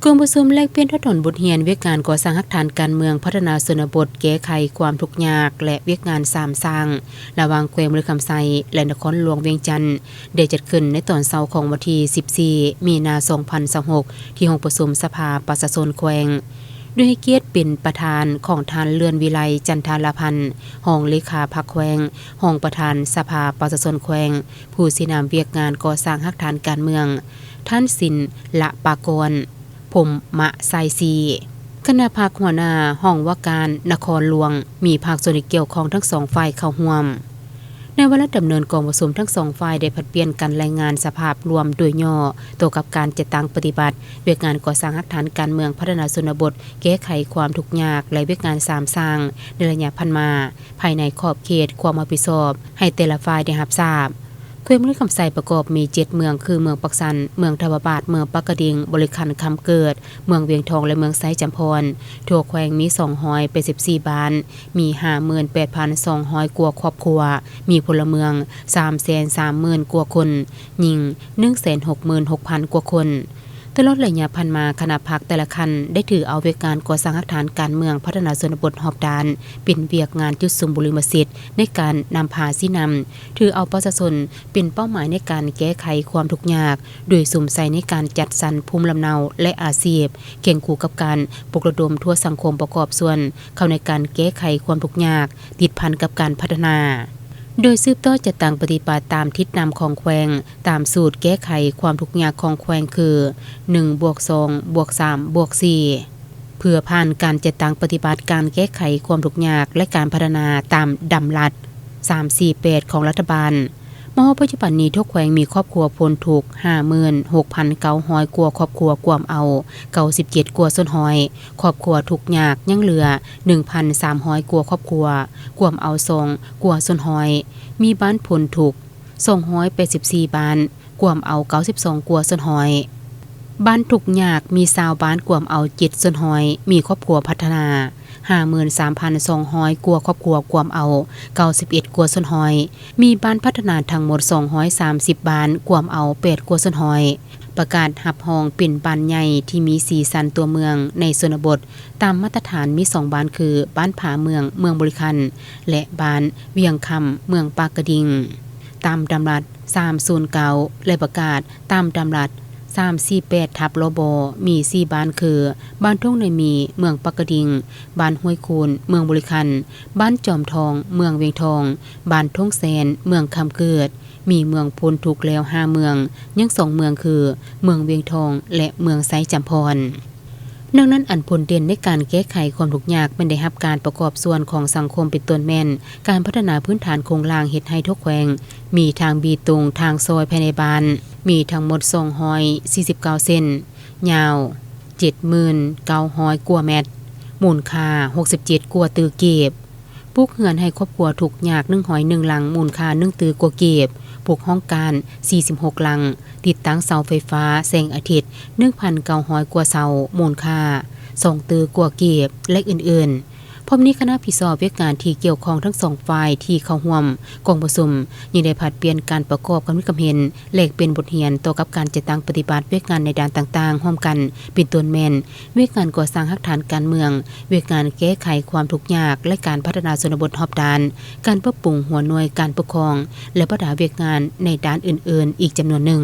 กลุ่มประชุมแลกเปลี่ยนทดถนบทเรียนเวียกงานก่อสร้างหลักฐานการเมืองพัฒนาชนบทแก้ไขความทุกข์ยากและเวียกงานสามสร้างระหว่างแขวงมฤคำไซและนครหลวงเวียงจันทน์ได้จัดขึ้นในตอนเช้าของวันที่14มีนาคม2026ที่ห้องประชุมสภาประชาชนแขวงด้วยให้เกียรติเป็นประธานของทานเลื่อนวิไลจันทารพันธ์ห้องเลขาพรรคแขวงห้องประธานสภาประชาชนแขวงผู้สินำเวียกงานก่อสร้างหลักฐานการเมืองท่านสินละปากรผมมะไซซีคณะภาคหัวหน้าห้องว่าการนครหลวงมีภาคส่วนเกี่ยวข้องทั้งสองฝ่ายเข้าร่วมในวาระดำเนินกองประชุมทั้งสองฝ่ายได้ผลัดเปลี่ยนกันรายงานสภาพรวมโดยย่อต่อกับการจัดตั้งปฏิบัติเวียกงานก่อสร้างหลักฐานการเมืองพัฒนาชนบทแก้ไขความทุกข์ยากและเวียกงานสามสร้างในระยะพันมาภายในขอบเขตความรับผิดชอบให้แต่ละฝ่ายได้รับทราบแขวงมฤคำไซประกอบมี7เมืองคือเมืองปักสันเมืองทวบาทเมืองปักกระดิ่งบริคันคำเกิดเมืองเวียงทองและเมืองไซจำพรทั่วแขวงมี284บ้านมี 58,200 กว่าครอบครัวมีพลเมือง 330,000 กว่าคนหญิง 166,000 กว่าคนตลอดระยะพันมาคณะพรรคแต่ละคันได้ถือเอาเวียกงานก่อสร้างหลักฐานการเมืองพัฒนาชนบทหอบดานเป็นเวียกงานจุดสมบูรณ์สิทธิ์ในการนำพาสินำถือเอาประชาชนเป็นเป้าหมายในการแก้ไขความทุกข์ยากโดยสุ่มใส่ในการจัดสรรภูมิลำเนาและอาชีพเคียงคู่กับการปลุกระดมทั่วสังคมประกอบส่วนเข้าในการแก้ไขความทุกข์ยากติดพันกับการพัฒนาโดยสืบต่อจัดตั้งปฏิบัติตามทิศนำของแขวงตามสูตรแก้ไขความทุกข์ยากของแขวงคือ1+2+3+4เพื่อผ่านการจัดตั้งปฏิบัติการแก้ไขความทุกข์ยากและการพัฒนาตามดำรัส348ของรัฐบาลมอปัจจุบันนี้ทุกแขวงมีครอบครัวพ้นทุกข์ 56,900 กว่าครอบครัวกวมเอา97กว่าส้นหอยครอบครัวทุกข์ยากยังเหลือ 1,300 กว่าครอบครัวกวมเอา2กว่าส้นหอยมีบ้านพ้นทุกข์284บ้านกวมเอา92กว่าส้นหอยบ้านทุกข์ยากมี20บ้านกวมเอา7ส้นหอยมีครอบครัวพัฒนา 53,200 กว่าครอบครัวกวมเอา91กว่าส้นหอยมีบ้านพัฒนาทั้งหมด230บ้านกวมเอา8กว่าส้นหอยประกาศหับห้องเป็นบ้านใหญ่ที่มีสีสันตัวเมืองในชนบทตามมาตรฐานมี2บ้านคือบ้านผาเมืองเมืองบริคันและบ้านเวียงคำเมืองปากกระดิ่งตามดำรัส309และประกาศตามดำรัส348ทับลบมี4บ้านคือบ้านทุ่งในมีเมืองปักกระดิ่งบ้านห้วยคูนเมืองบริคันบ้านจอมทองเมืองเวียงทองบ้านทุ่งแสนเมืองคำเกิดมีเมืองพ้นทุกข์แล้ว5เมืองยัง2เมืองคือเมืองเวียงทองและเมืองไซจำพรดังนั้นอันผลเด่นในการแก้ไขความทุกข์ยากเป็นได้รับการประกอบส่วนของสังคมเป็นต้นแม่นการพัฒนาพื้นฐานโครงล่างเฮ็ดให้ทุกแขวงมีทางบีตรงทางซอยภายในบ้านมีทั้งหมด249เส้นยาว 7,900 กว่าเมตรมูลค่า67กว่าตือเก็บปลูกเฮือนให้ครอบครัวทุกยาก1หอย1หลังมูลค่า1ตือกว่าเก็บปลูกห้องการ46หลังติดตั้งเสาไฟฟ้าแสงอาทิตย์ 1,900 กว่าเสามูลค่า2ตือกว่าเก็บและอื่นๆพร้อมนี้คณะผิดชอบเวียกงานที่เกี่ยวข้องทั้ง2ฝ่ายที่เข้าร่วมกองประชุมยังได้ผลัดเปลี่ยนการประกอบความคิดเห็นแลกเป็นบทเรียนต่อกับการจัดตั้งปฏิบัติเวียกงานในด้านต่างๆร่วมกันเป็นต้นแม่นเวียกงานก่อสร้างหลักฐานการเมืองเวียกงานแก้ไขความทุกข์ยากและการพัฒนาชนบทรอบด้านการปรับปรุงหัวหน่วยการปกครองและพัฒนาเวียกงานในด้านอื่นๆอีกจำนวนหนึ่ง